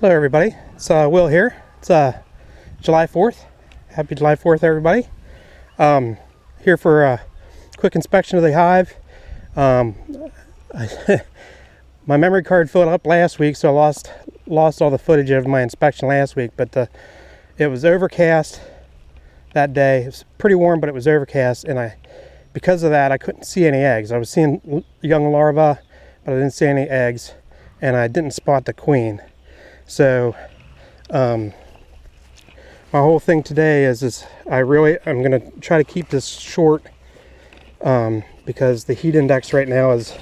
Hello everybody, it's Will here. It's July 4th. Happy July 4th everybody. Here for a quick inspection of the hive. My memory card filled up last week, so I lost all the footage of my inspection last week, but it was overcast that day. It was pretty warm, but it was overcast, and because of that I couldn't see any eggs. I was seeing young larvae, but I didn't see any eggs, and I didn't spot the queen. So my whole thing today is I'm going to try to keep this short because the heat index right now is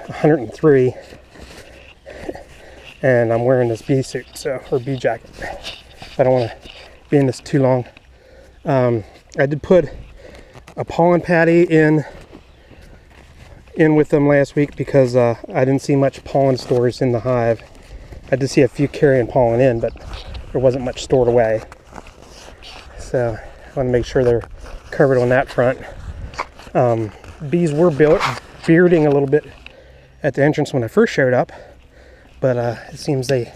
103, and I'm wearing this bee suit, or bee jacket. I don't want to be in this too long. I did put a pollen patty in with them last week because I didn't see much pollen stores in the hive. I did see a few carrying pollen in, but there wasn't much stored away. So I want to make sure they're covered on that front. Bees were bearding a little bit at the entrance when I first showed up, but it seems they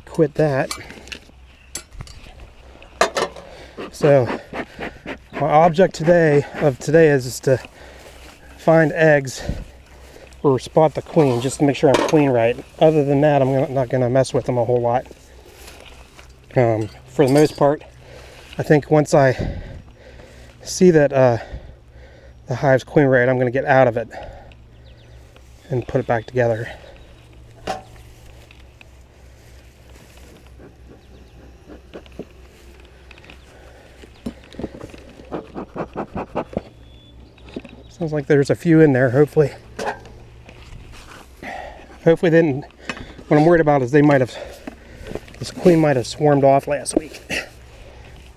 quit that. So my object today is to find eggs or spot the queen, just to make sure I'm queen right. Other than that, I'm not going to mess with them a whole lot. For the most part, I think once I see that the hive's queen right, I'm going to get out of it and put it back together. Sounds like there's a few in there, hopefully. Hopefully they didn't. What I'm worried about is this queen might have swarmed off last week.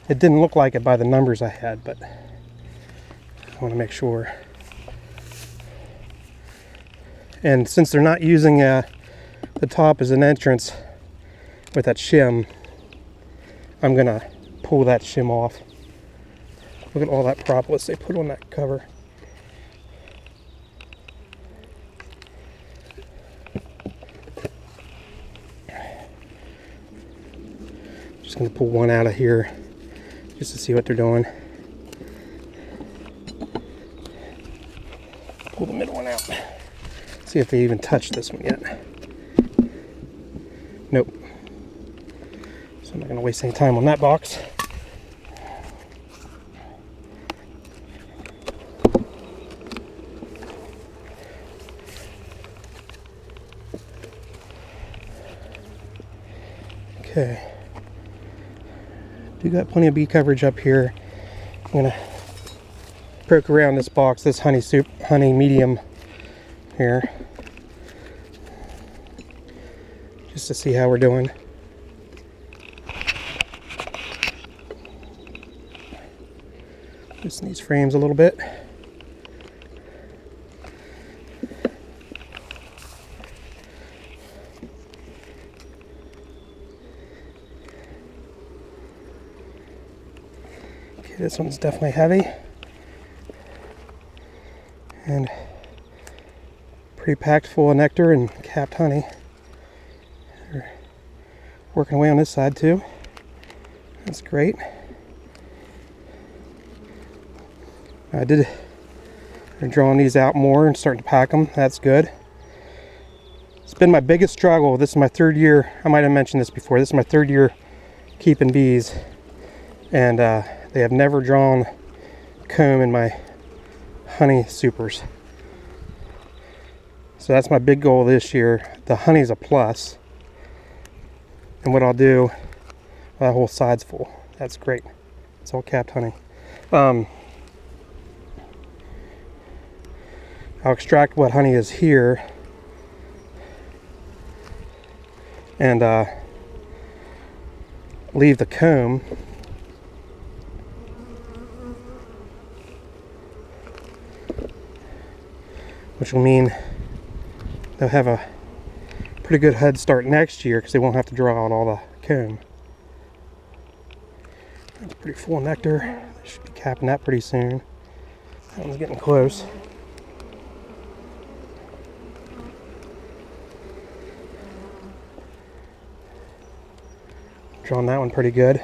It didn't look like it by the numbers I had, but I want to make sure. And since they're not using the top as an entrance with that shim, I'm going to pull that shim off. Look at all that propolis they put on that cover. Just going to pull one out of here just to see what they're doing. Pull the middle one out. See if they even touched this one yet. Nope. So I'm not going to waste any time on that box. Okay. Do got plenty of bee coverage up here. I'm going to poke around this box, this honey medium here, just to see how we're doing. Loosen these frames a little bit. Okay, this one's definitely heavy and pretty packed full of nectar and capped honey. They're working away on this side too. That's great. They're drawing these out more and starting to pack them. That's good. It's been my biggest struggle. This is my third year. I might have mentioned this before. This is my third year keeping bees, and they have never drawn comb in my honey supers. So that's my big goal this year. The honey's a plus. And what I'll do, that whole side's full. That's great. It's all capped honey. I'll extract what honey is here and leave the comb. Which will mean they'll have a pretty good head start next year because they won't have to draw out all the comb. That's pretty full of nectar. They should be capping that pretty soon. That one's getting close. Drawn that one pretty good.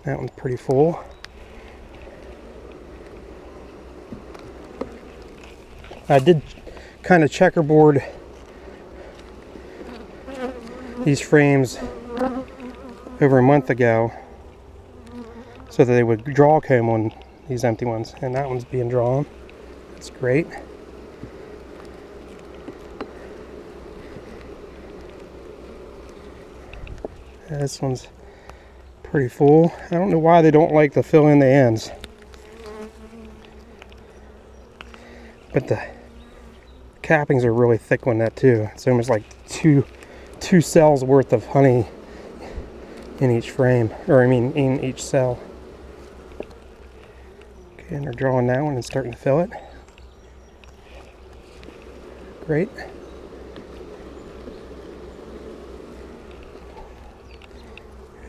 That one's pretty full. I did kind of checkerboard these frames over a month ago so that they would draw comb on these empty ones, and that one's being drawn. That's great. This one's pretty full. I don't know why they don't like to fill in the ends, but the cappings are really thick on that too. It's almost like two cells worth of honey in each frame, or I mean in each cell. Okay, and they're drawing that one and starting to fill it. Great.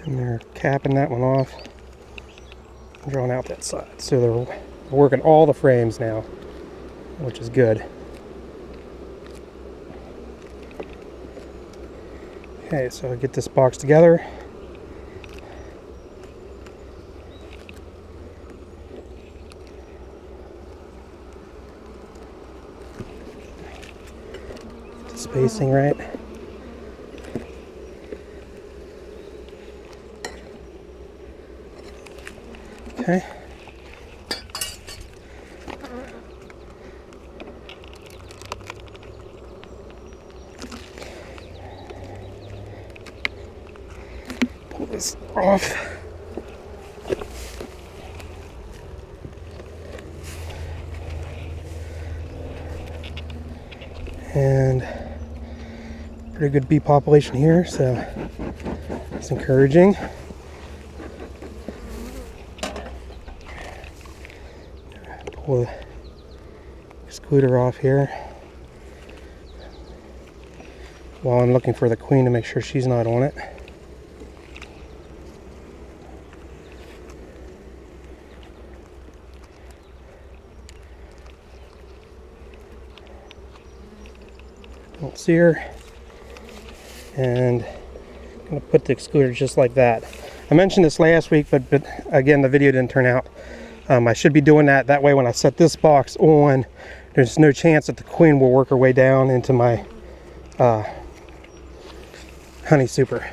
And they're capping that one off and drawing out that side. So they're working all the frames now, which is good. Okay, so I'll get this box together. Get the spacing right. Okay. Pull this off. And pretty good bee population here, so it's encouraging. Pull the excluder off here while I'm looking for the queen to make sure she's not on it. Don't see her, and I'm going to put the excluder just like that. I mentioned this last week, but again, the video didn't turn out. I should be doing that. That way when I set this box on, there's no chance that the queen will work her way down into my honey super.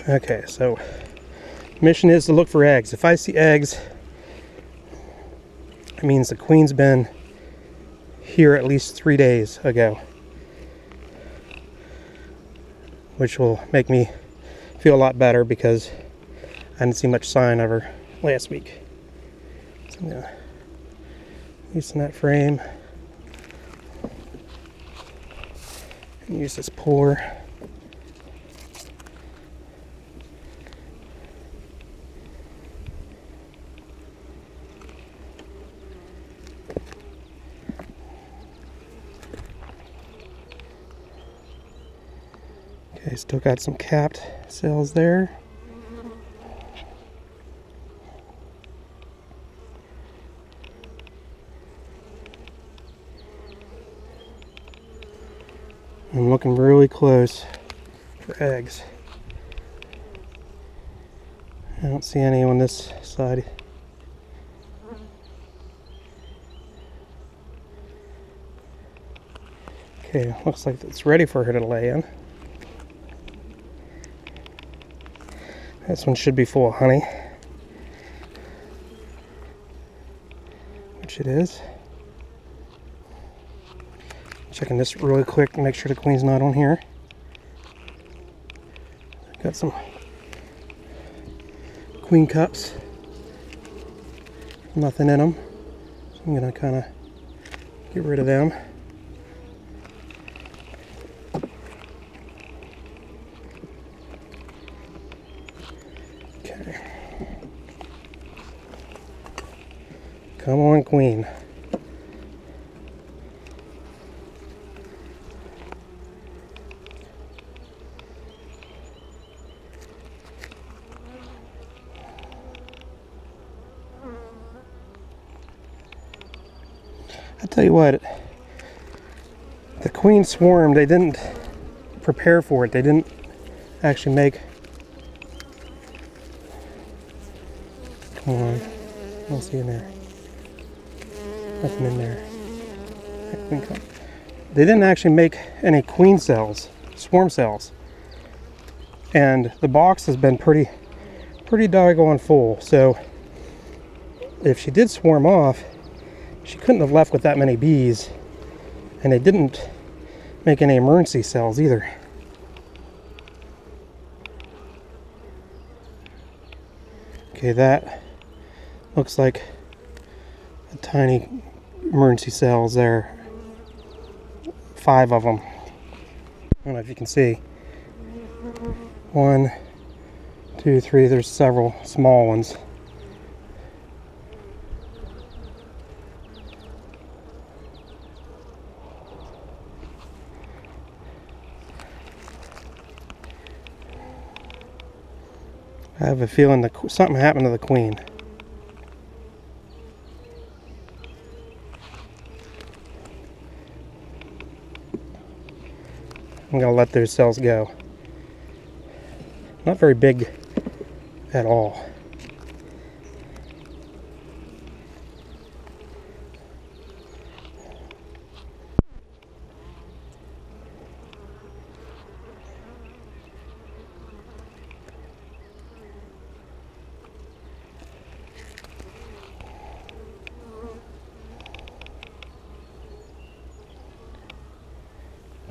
Okay, so mission is to look for eggs. If I see eggs, it means the queen's been here at least 3 days ago, which will make me feel a lot better because I didn't see much sign of her last week. So I'm gonna loosen that frame and use this puller. Okay, still got some capped cells there. I'm looking really close for eggs. I don't see any on this side. Okay, looks like it's ready for her to lay in. This one should be full of honey, which it is. Checking this really quick to make sure the queen's not on here. Got some queen cups, nothing in them, so I'm gonna kind of get rid of them. Come on, queen. I tell you what, the queen swarm, they didn't prepare for it. They didn't actually make. Come on, what's in there? Nothing in there. They didn't actually make any queen cells, swarm cells, and the box has been pretty doggone full. So if she did swarm off, she couldn't have left with that many bees, and they didn't make any emergency cells either. Okay, that looks like a tiny emergency cells there. 5 of them. I don't know if you can see. 1, 2, 3. There's several small ones. I have a feeling that something happened to the queen. I'm going to let those cells go. Not very big at all.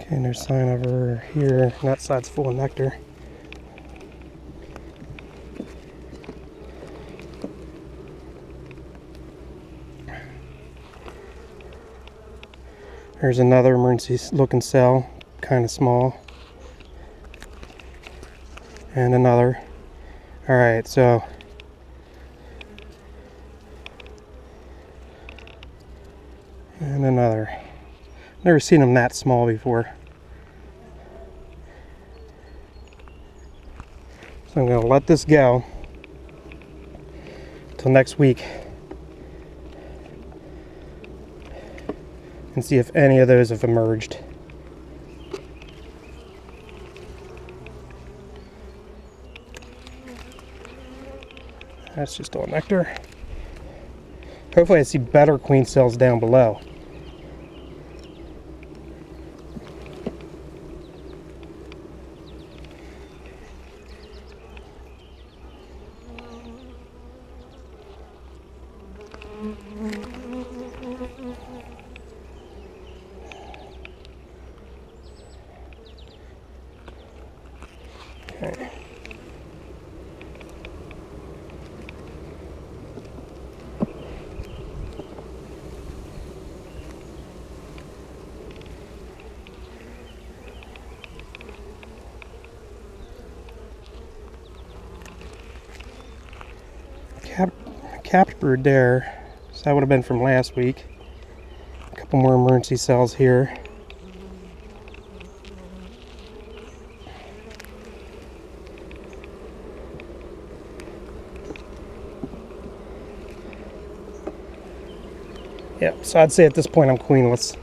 Okay, and there's sign over here. That side's full of nectar. There's another emergency looking cell, kind of small. And another. Alright, so and another. Never seen them that small before. So I'm going to let this go till next week and see if any of those have emerged. That's just all nectar. Hopefully I see better queen cells down below. Okay. Capped brood there, so that would have been from last week. A couple more emergency cells here. Yep, so I'd say at this point I'm queenless.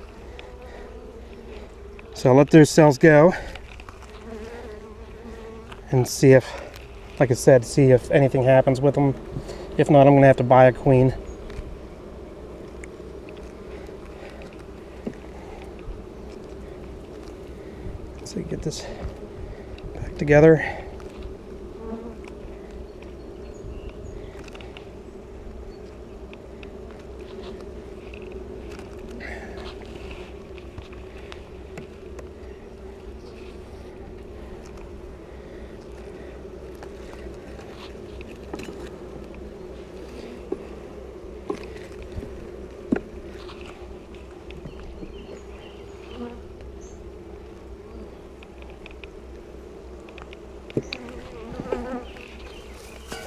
So I'll let those cells go and see if, like I said, see if anything happens with them. If not, I'm going to have to buy a queen. So get this back together.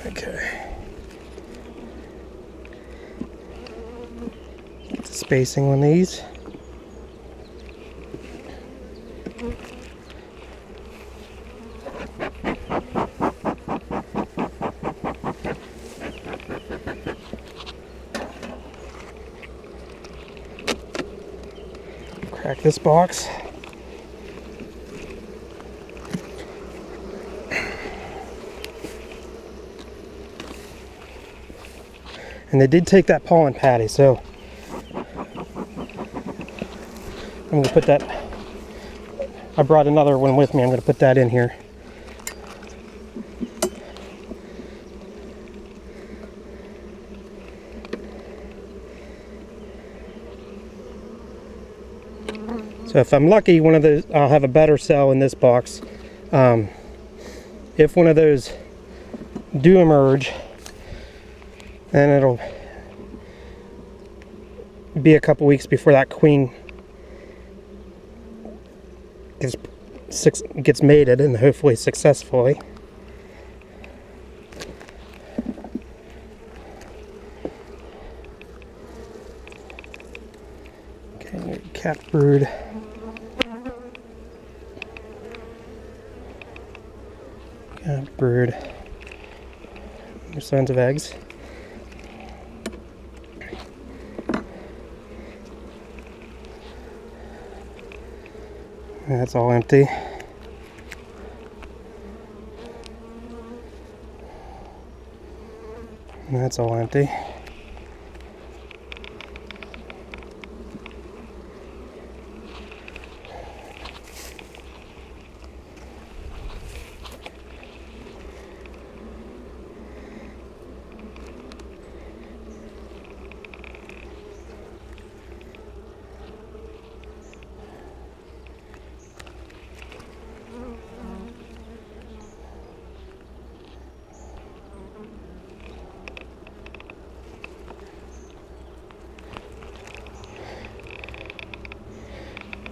Okay. Get the spacing on these. Crack this box. And they did take that pollen patty, so I'm going to put that, I brought another one with me, I'm going to put that in here. So if I'm lucky, one of those, I'll have a better cell in this box. If one of those do emerge, then it'll be a couple weeks before that queen gets mated, and hopefully successfully. Okay, cat brood. Cat brood. No signs of eggs. That's all empty. That's all empty.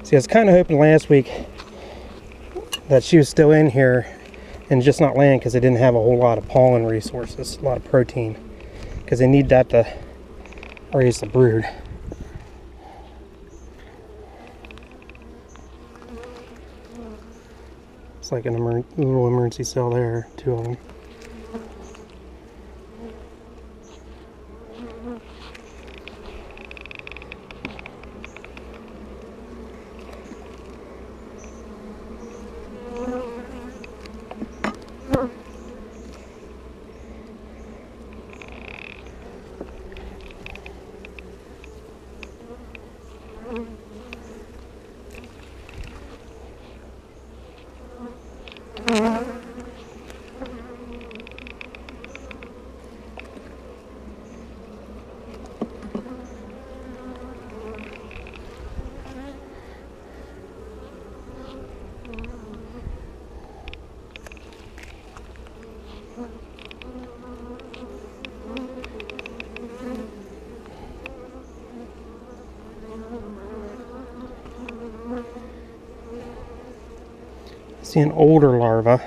See, I was kind of hoping last week that she was still in here and just not laying because they didn't have a whole lot of pollen resources, a lot of protein, because they need that to raise the brood. It's like a little emergency cell there, 2 of them. See an older larva.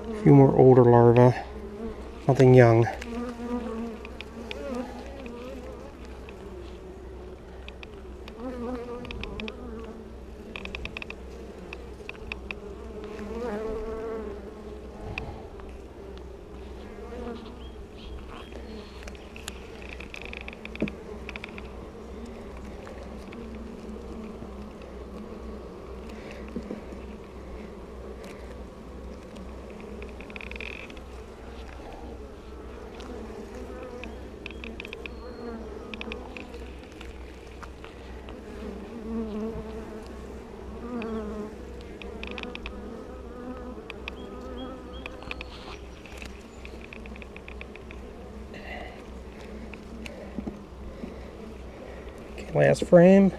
A few more older larvae, nothing young. Last frame.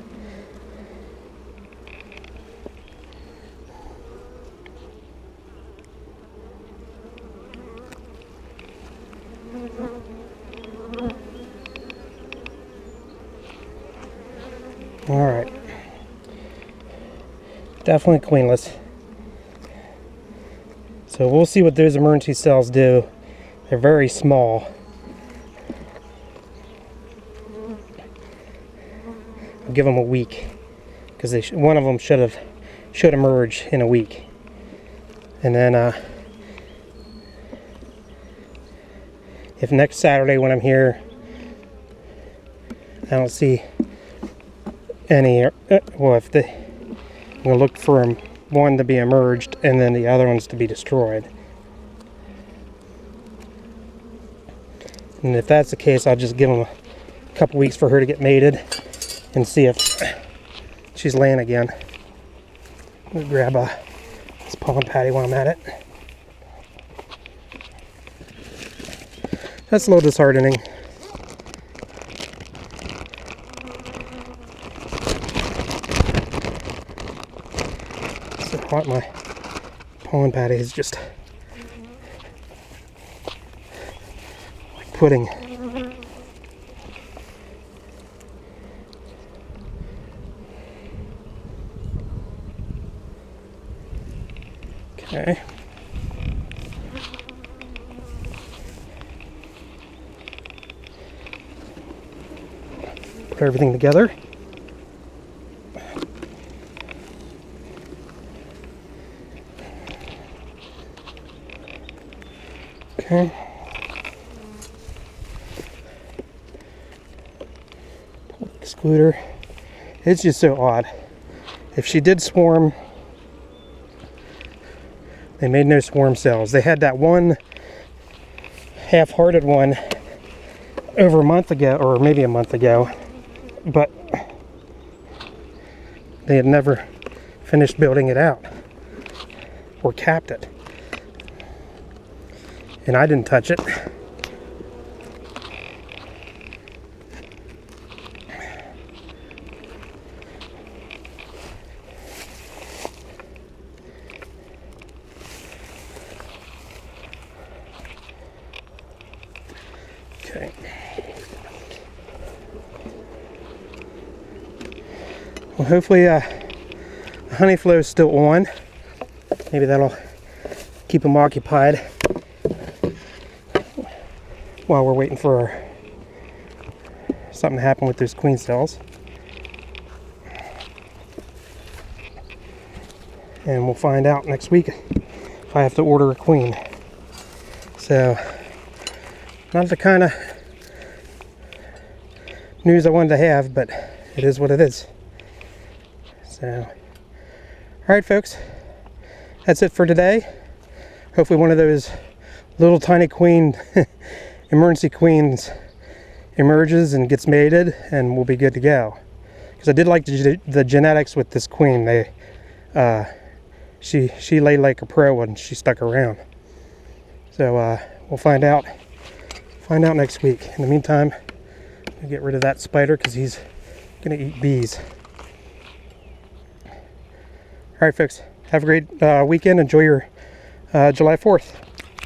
Definitely queenless. So we'll see what those emergency cells do. They're very small. I'll give them a week, because one of them should emerge in a week. And then if next Saturday when I'm here I don't see any, well, I'm going to look for one to be emerged and then the other ones to be destroyed. And if that's the case, I'll just give them a couple weeks for her to get mated and see if she's laying again. Let me grab this pollen patty while I'm at it. That's a little disheartening. So hot my pollen patty is just like pudding. Okay. Put everything together. Okay. Excluder. It's just so odd. If she did swarm, they made no swarm cells. They had that one half-hearted one over a month ago, or maybe a month ago, but they had never finished building it out or capped it. And I didn't touch it. Okay. Well, hopefully the honey flow is still on. Maybe that'll keep them occupied while we're waiting for something to happen with those queen cells. And we'll find out next week if I have to order a queen. So, not the kind of news I wanted to have, but it is what it is. So, alright folks, that's it for today. Hopefully one of those little tiny queen emergency queens emerges and gets mated, and we'll be good to go. Because I did like the genetics with this queen. She laid like a pro when she stuck around. So we'll find out next week. In the meantime, I'll get rid of that spider because he's gonna eat bees. All right, folks. Have a great weekend. Enjoy your July 4th.